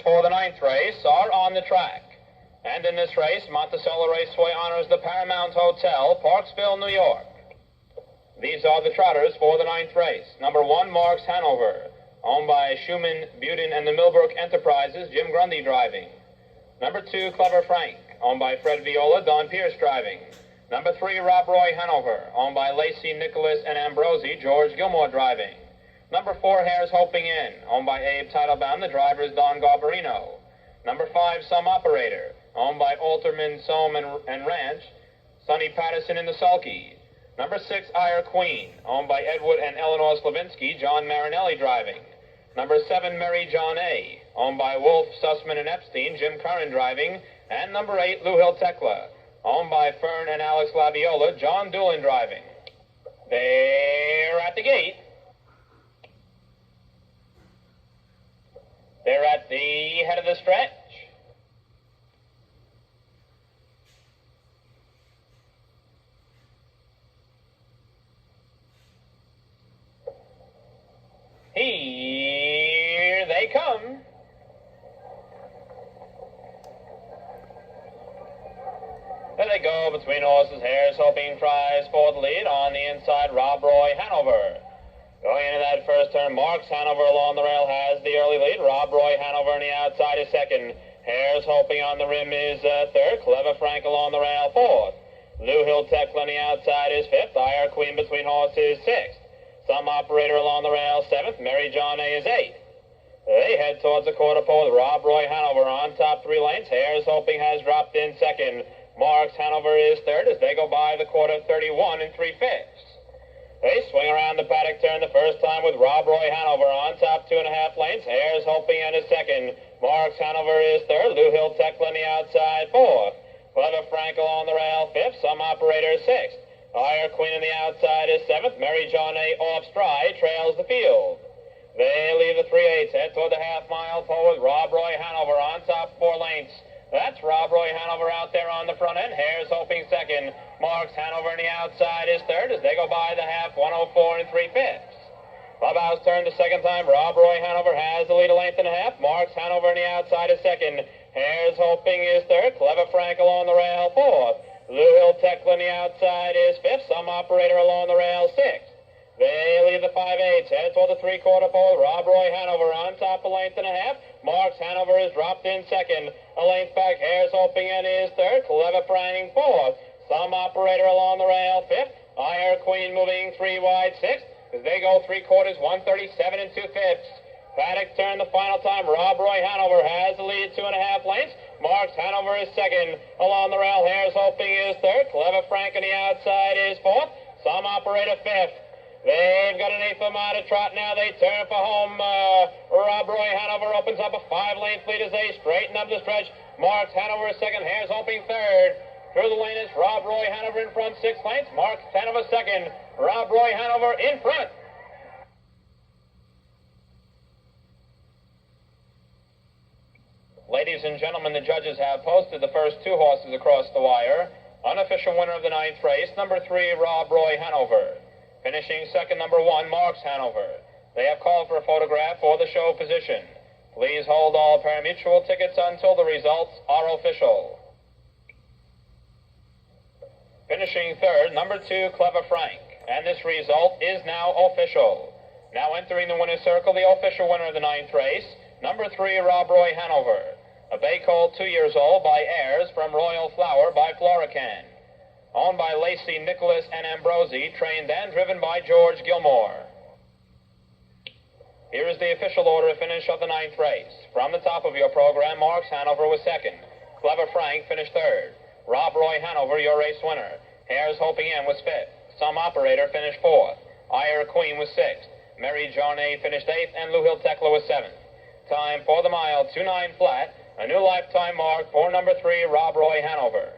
for the 9th race are on the track. And in this race, Monticello Raceway honors the Paramount Hotel, Parksville, New York. These are the trotters for the 9th race. Number 1, Marks Hanover, owned by Schumann, Buden, and the Millbrook Enterprises, Jim Grundy driving. Number 2, Clever Frank, owned by Fred Viola, Don Pierce driving. Number 3, Rob Roy Hanover, owned by Lacey, Nicholas, and Ambrosi, George Gilmore driving. Number 4, Hare's Hoping In, owned by Abe Titlebaum, the driver is Don Garbarino. Number 5, Some Operator, owned by Alterman, Soam, and Ranch, Sonny Patterson in the sulky. Number 6, Ire Queen, owned by Edward and Eleanor Slavinsky, John Marinelli driving. Number 7, Mary John A., owned by Wolf, Sussman, and Epstein, Jim Curran driving. And number 8, Lou Hill Tekla, owned by Fern and Alex Laviola, John Doolin driving. They're at the gate. They're at the head of the stretch. Here they come. There they go between horses. Hare's Hoping tries for the lead. On the inside, Rob Roy Hanover. Going into that first turn, Marks Hanover along the rail has the early lead. Rob Roy Hanover on the outside is second. Hare's Hoping on the rim is third. Clever Frank along the rail fourth. Lou Hill Tekla on the outside is fifth. Ire Queen between horses sixth. Some Operator along the rail seventh. Mary John A is eighth. They head towards the quarter pole with Rob Roy Hanover on top 3 lanes. Hare's Hoping has dropped in second. Marks Hanover is third as they go by the quarter 31 3/5. They swing around the paddock turn the first time with Rob Roy Hanover on top 2.5 lanes. Hare's Hoping in is second. Marks Hanover is third. Lou Hill Tekla on the outside fourth. Clever Frank along the rail fifth. Some Operator sixth. Ire Queen on the outside is seventh. Mary John A. off stride trails the field. They leave the 3/8, head toward the half-mile pole with Rob Roy Hanover on top 4 lengths. That's Rob Roy Hanover out there on the front end. Hare's Hoping second. Marks Hanover on the outside is third as they go by the half, 104 3/5. Clubhouse turn the second time. Rob Roy Hanover has the lead a length and a half. Marks Hanover on the outside is second. Hare's Hoping is third. Clever Frank along the rail fourth. Lou Hill Tekla on the outside is fifth. Some Operator along the rail sixth. They leave the 5/8, head toward the 3/4 pole. Rob Roy Hanover on top a length and a half. Marks Hanover is dropped in second. A length back, Hare's Hoping in is third. Clever Frank fourth. Some Operator along the rail fifth. Ire Queen moving 3 wide sixth. As they go 3/4, 137 2/5. Paddock turn the final time. Rob Roy Hanover has the lead 2.5 lengths. Marks Hanover is second. Along the rail, Hare's Hoping is third. Clever Frank on the outside is fourth. Some Operator fifth. They've got an eighth of them out of trot now. They turn for home. Rob Roy Hanover opens up a 5-length lead as they straighten up the stretch. Marks Hanover is second. Hare's Hoping third. Through the lane is Rob Roy Hanover in front 6 lengths. Marks Hanover second. Rob Roy Hanover in front. Ladies and gentlemen, the judges have posted the first 2 horses across the wire. Unofficial winner of the 9th race, number 3, Rob Roy Hanover. Finishing second, number 1, Marks Hanover. They have called for a photograph for the show position. Please hold all pari-mutuel tickets until the results are official. Finishing third, number 2, Clever Frank. And this result is now official. Now entering the winner's circle, the official winner of the 9th race, number 3, Rob Roy Hanover. A bay colt 2 years old by Ayers from Royal Flower by Florican. Owned by Lacey, Nicholas, and Ambrosi, trained and driven by George Gilmore. Here is the official order of finish of the 9th race. From the top of your program, Marks Hanover was second. Clever Frank finished third. Rob Roy Hanover, your race winner. Hare's Hoping In was fifth. Some Operator finished fourth. Ire Queen was sixth. Mary John A. finished eighth, and Lou Hill Tekla was seventh. Time for the mile, 2-9 flat. A new lifetime mark for number 3, Rob Roy Hanover.